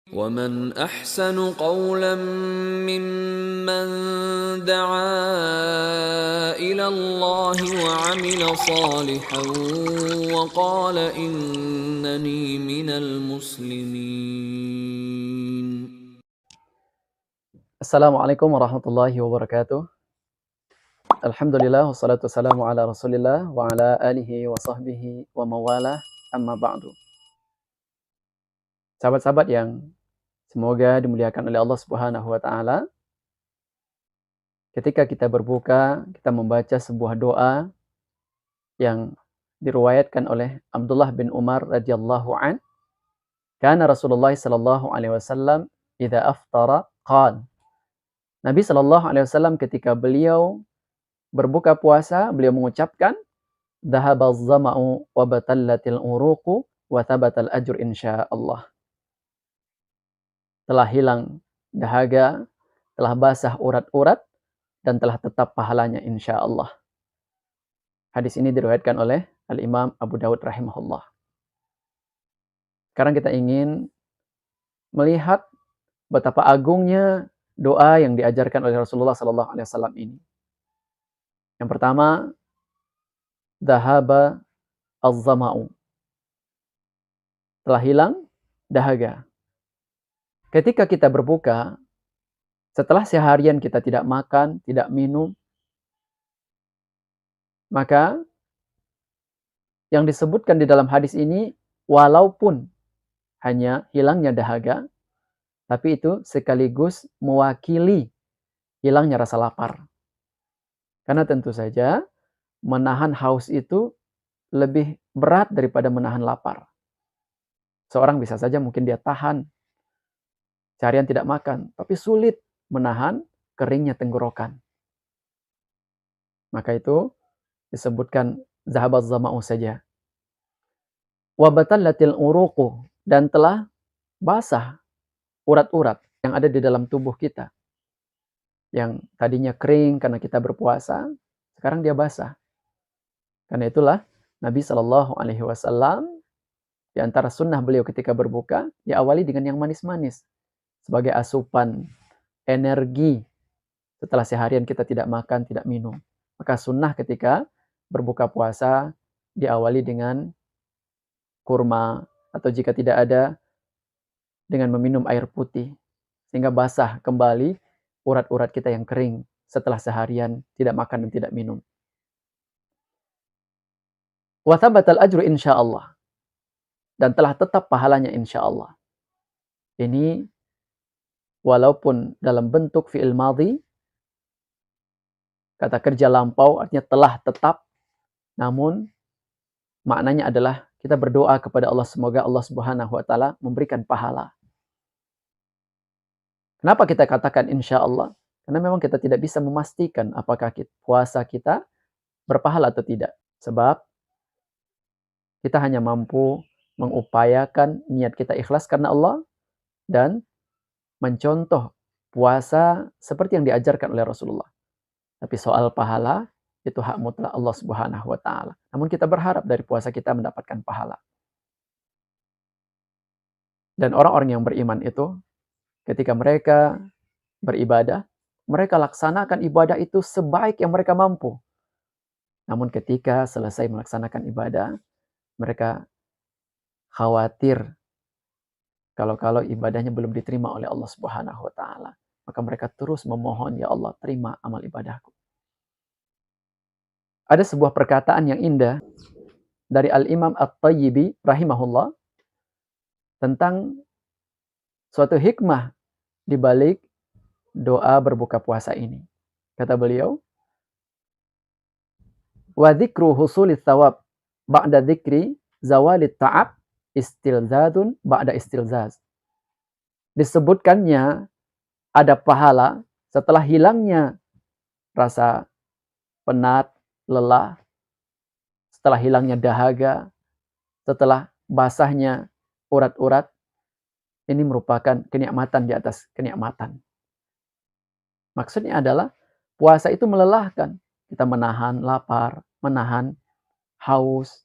وَمَنْ أَحْسَنُ قَوْلًا مِّمَّنْ دَعَا إِلَى اللَّهِ وَعَمِلَ صَالِحًا وَقَالَ إِنَّنِي مِنَ الْمُسْلِمِينَ. Assalamualaikum warahmatullahi wabarakatuh. Alhamdulillah wassalatu wassalamu ala Rasulillah wa ala alihi wa sahbihi wa mawalah, amma ba'du. Sahabat-sahabat yang semoga dimuliakan oleh Allah Subhanahu wa taala. Ketika kita berbuka, kita membaca sebuah doa yang diriwayatkan oleh Abdullah bin Umar radhiyallahu an. Kana Rasulullah sallallahu alaihi wasallam idza aftara qala. Nabi sallallahu alaihi wasallam ketika beliau berbuka puasa, beliau mengucapkan Dhahaba az-zama'u wa batallatil uruqu wa thabatal ajr insyaallah. Telah hilang dahaga, telah basah urat-urat, dan telah tetap pahalanya insyaallah. Hadis ini diriwayatkan oleh Al-Imam Abu Dawud rahimahullah. Sekarang kita ingin melihat betapa agungnya doa yang diajarkan oleh Rasulullah sallallahu alaihi wasallam ini. Yang pertama, Dhahaba az-zama'u. Telah hilang dahaga. Ketika kita berbuka, setelah seharian kita tidak makan, tidak minum, maka yang disebutkan di dalam hadis ini, walaupun hanya hilangnya dahaga, tapi itu sekaligus mewakili hilangnya rasa lapar. Karena tentu saja menahan haus itu lebih berat daripada menahan lapar. Seorang bisa saja mungkin dia tahan seharian tidak makan, tapi sulit menahan keringnya tenggorokan. Maka itu disebutkan zahabaz zama'u saja. Wa batallatil uruqu, dan telah basah urat-urat yang ada di dalam tubuh kita. Yang tadinya kering karena kita berpuasa, sekarang dia basah. Karena itulah Nabi Shallallahu alaihi wasallam di antara sunnah beliau ketika berbuka diawali dengan yang manis-manis sebagai asupan energi setelah seharian kita tidak makan, tidak minum. Maka sunnah ketika berbuka puasa diawali dengan kurma, atau jika tidak ada, dengan meminum air putih, sehingga basah kembali urat-urat kita yang kering setelah seharian tidak makan dan tidak minum. Wa thabatal ajru insyaallah, dan telah tetap pahalanya insyaallah. Ini walaupun dalam bentuk fi'il madhi, kata kerja lampau artinya telah tetap, namun maknanya adalah kita berdoa kepada Allah semoga Allah Subhanahu wa taala memberikan pahala. Kenapa kita katakan insyaallah? Karena memang kita tidak bisa memastikan apakah puasa kita berpahala atau tidak. Sebab kita hanya mampu mengupayakan niat kita ikhlas karena Allah dan mencontoh puasa seperti yang diajarkan oleh Rasulullah. Tapi soal pahala itu hak mutlak Allah Subhanahu wa taala. Namun kita berharap dari puasa kita mendapatkan pahala. Dan orang-orang yang beriman itu ketika mereka beribadah, mereka laksanakan ibadah itu sebaik yang mereka mampu. Namun ketika selesai melaksanakan ibadah, mereka khawatir kalau ibadahnya belum diterima oleh Allah Subhanahu wa taala. Maka mereka terus memohon, ya Allah, terima amal ibadahku. Ada sebuah perkataan yang indah dari Al-Imam At-Tayyibi rahimahullah tentang suatu hikmah di balik doa berbuka puasa ini. Kata beliau, wa dzikru husulit thawab ba'da dzikri zawalit ta'ab istilzadun ba'da istilzaz. Disebutkannya ada pahala setelah hilangnya rasa penat, lelah, setelah hilangnya dahaga, setelah basahnya urat-urat. Ini merupakan kenikmatan di atas kenikmatan. Maksudnya adalah puasa itu melelahkan. Kita menahan lapar, menahan haus.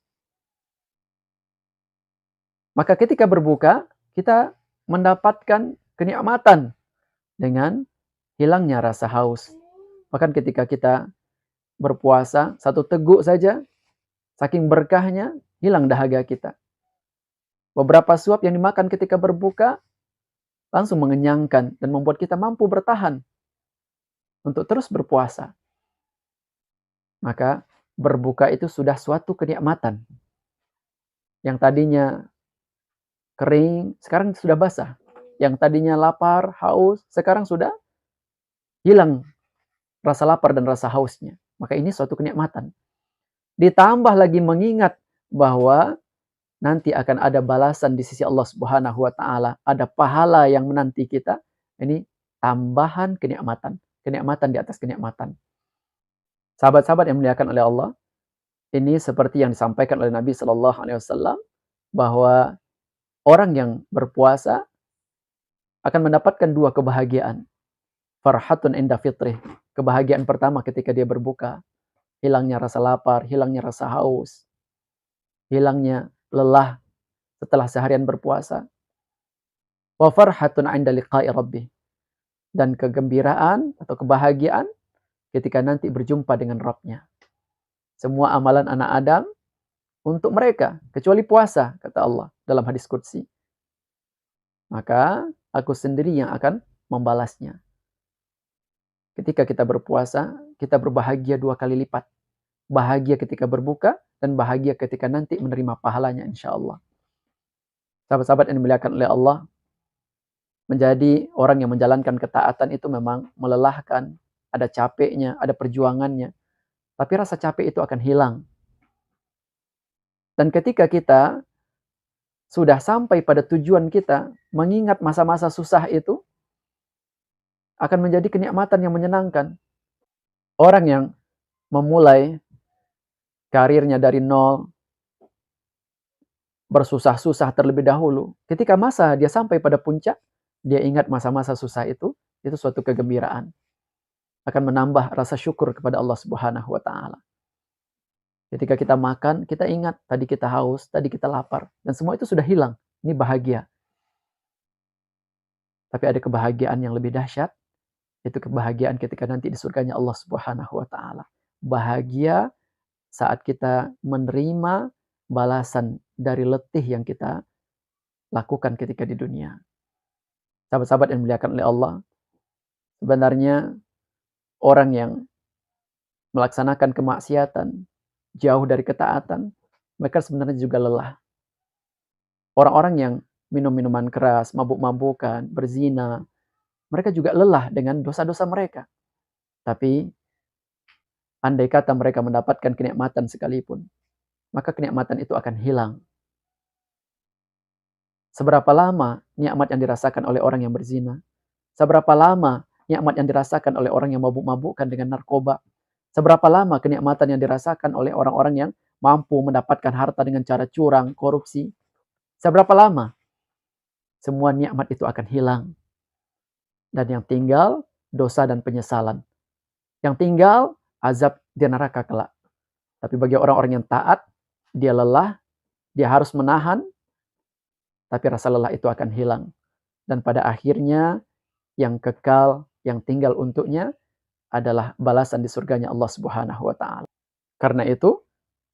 Maka ketika berbuka, kita mendapatkan kenikmatan dengan hilangnya rasa haus. Bahkan ketika kita berpuasa, satu teguk saja, saking berkahnya, hilang dahaga kita. Beberapa suap yang dimakan ketika berbuka, langsung mengenyangkan dan membuat kita mampu bertahan untuk terus berpuasa. Maka berbuka itu sudah suatu kenikmatan. Yang tadinya kering, sekarang sudah basah. Yang tadinya lapar, haus, sekarang sudah hilang rasa lapar dan rasa hausnya. Maka ini suatu kenikmatan. Ditambah lagi mengingat bahwa nanti akan ada balasan di sisi Allah Subhanahu wa taala, ada pahala yang menanti kita. Ini tambahan kenikmatan, kenikmatan di atas kenikmatan. Sahabat-sahabat yang dimuliakan oleh Allah, ini seperti yang disampaikan oleh Nabi Shallallahu alaihi wasallam bahwa orang yang berpuasa akan mendapatkan dua kebahagiaan. Farhatun inda fitrih. Kebahagiaan pertama ketika dia berbuka, hilangnya rasa lapar, hilangnya rasa haus, hilangnya lelah setelah seharian berpuasa. Wa farhatun 'inda liqa'i rabbih. Dan kegembiraan atau kebahagiaan ketika nanti berjumpa dengan Rabb-nya. Semua amalan anak Adam untuk mereka kecuali puasa, kata Allah dalam hadis qudsi. Maka aku sendiri yang akan membalasnya. Ketika kita berpuasa, kita berbahagia 2 kali lipat. Bahagia ketika berbuka dan bahagia ketika nanti menerima pahalanya insya-Allah. Sahabat-sahabat yang dimuliakan oleh Allah, menjadi orang yang menjalankan ketaatan itu memang melelahkan, ada capeknya, ada perjuangannya. Tapi rasa capek itu akan hilang. Dan ketika kita sudah sampai pada tujuan kita, mengingat masa-masa susah itu, akan menjadi kenikmatan yang menyenangkan. Orang yang memulai karirnya dari nol, bersusah-susah terlebih dahulu. Ketika masa dia sampai pada puncak, dia ingat masa-masa susah itu suatu kegembiraan. Akan menambah rasa syukur kepada Allah Subhanahu wa taala. Ketika kita makan, kita ingat tadi kita haus, tadi kita lapar, dan semua itu sudah hilang. Ini bahagia. Tapi ada kebahagiaan yang lebih dahsyat, itu kebahagiaan ketika nanti di surganya Allah Subhanahu wa taala. Bahagia saat kita menerima balasan dari letih yang kita lakukan ketika di dunia. Sahabat-sahabat yang dimuliakan oleh Allah, sebenarnya orang yang melaksanakan kemaksiatan, jauh dari ketaatan, mereka sebenarnya juga lelah. Orang-orang yang minum minuman keras, mabuk-mabukan, berzina, mereka juga lelah dengan dosa-dosa mereka. Tapi andai kata mereka mendapatkan kenikmatan sekalipun, maka kenikmatan itu akan hilang. Seberapa lama nikmat yang dirasakan oleh orang yang berzina? Seberapa lama nikmat yang dirasakan oleh orang yang mabuk-mabukkan dengan narkoba? Seberapa lama kenikmatan yang dirasakan oleh orang-orang yang mampu mendapatkan harta dengan cara curang, korupsi? Seberapa lama? Semua nikmat itu akan hilang. Dan yang tinggal dosa dan penyesalan. Yang tinggal azab di neraka kelak. Tapi bagi orang-orang yang taat, dia lelah, dia harus menahan, tapi rasa lelah itu akan hilang. Dan pada akhirnya yang kekal, yang tinggal untuknya adalah balasan di surganya Allah Subhanahu wa taala. Karena itu,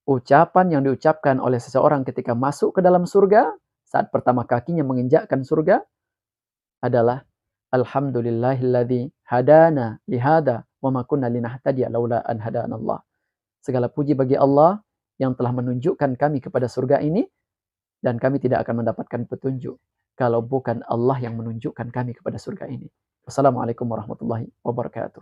ucapan yang diucapkan oleh seseorang ketika masuk ke dalam surga, saat pertama kakinya menginjakkan surga, adalah Alhamdulillahilladzi hadana lihada wa ma kunna linahtadiya laula an hadanallah. Segala puji bagi Allah yang telah menunjukkan kami kepada surga ini, dan kami tidak akan mendapatkan petunjuk kalau bukan Allah yang menunjukkan kami kepada surga ini. Wassalamualaikum warahmatullahi wabarakatuh.